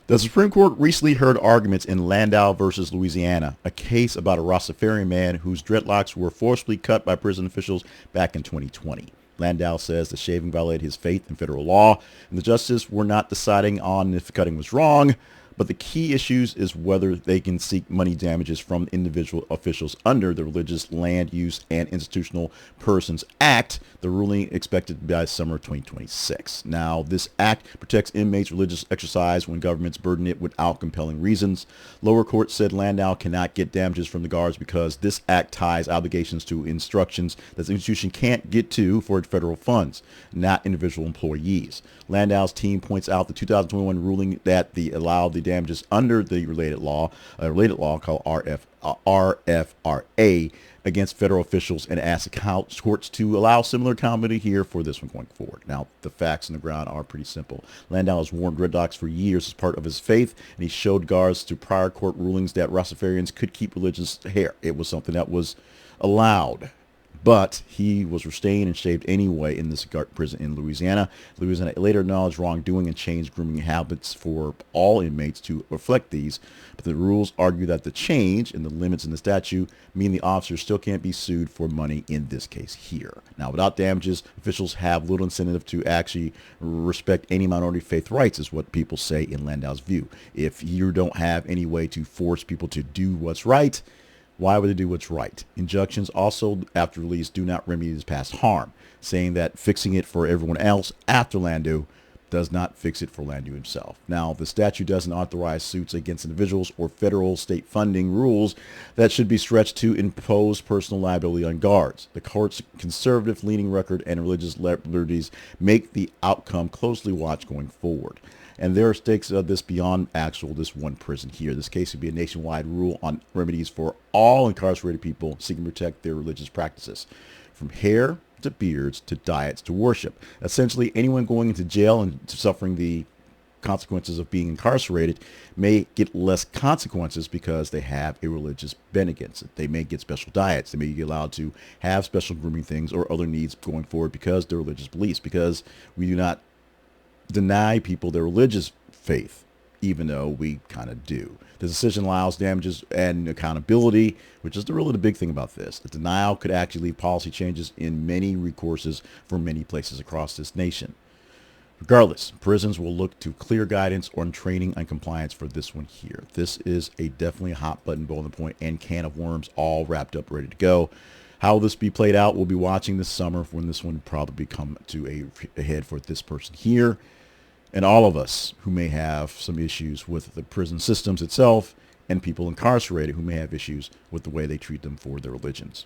The Supreme Court recently heard arguments in Landau versus Louisiana, a case about a Rastafarian man whose dreadlocks were forcibly cut by prison officials back in 2020. Landau says the shaving violated his faith in federal law, and the justices were not deciding on if the cutting was wrong, but the key issues is whether they can seek money damages from individual officials under the Religious Land Use and Institutional Persons Act, the ruling expected by summer 2026. Now, this act protects inmates' religious exercise when governments burden it without compelling reasons. Lower court said Landau cannot get damages from the guards because this act ties obligations to instructions that the institution can't get to for federal funds, not individual employees. Landau's team points out the 2021 ruling that allowed the damages under the related law called RFRA against federal officials, and asked the courts to allow similar comedy here for this one going forward. Now, the facts on the ground are pretty simple. Landau has worn dreadlocks for years as part of his faith, and he showed guards to prior court rulings that Rastafarians could keep religious hair. It was something that was allowed. But he was restrained and shaved anyway in this prison in Louisiana. Louisiana later acknowledged wrongdoing and changed grooming habits for all inmates to reflect these. But the rules argue that the change and the limits in the statute mean the officers still can't be sued for money in this case here. Now, without damages, officials have little incentive to actually respect any minority faith rights, is what people say in Landau's view. If you don't have any way to force people to do what's right, why would they do what's right? Injunctions also after release do not remedy this past harm, saying that fixing it for everyone else after Landau does not fix it for Landau himself. Now, the statute doesn't authorize suits against individuals or federal state funding rules that should be stretched to impose personal liability on guards. The court's conservative leaning record and religious liberties make the outcome closely watched going forward. And there are stakes of this beyond this one prison here. This case would be a nationwide rule on remedies for all incarcerated people seeking to protect their religious practices, from hair to beards to diets to worship. Essentially, anyone going into jail and suffering the consequences of being incarcerated may get less consequences because they have a religious bent against it. They may get special diets. They may be allowed to have special grooming things or other needs going forward because of their religious beliefs, because we do not deny people their religious faith, even though we kind of do. The decision allows damages and accountability, which is really the big thing about this. The denial could actually lead policy changes in many recourses for many places across this nation. Regardless, prisons will look to clear guidance on training and compliance for this one here. This is a definitely hot button, boiling point, and can of worms all wrapped up, ready to go. How will this be played out? We'll be watching this summer when this one probably come to a head for this person here. And all of us who may have some issues with the prison systems itself, and people incarcerated who may have issues with the way they treat them for their religions.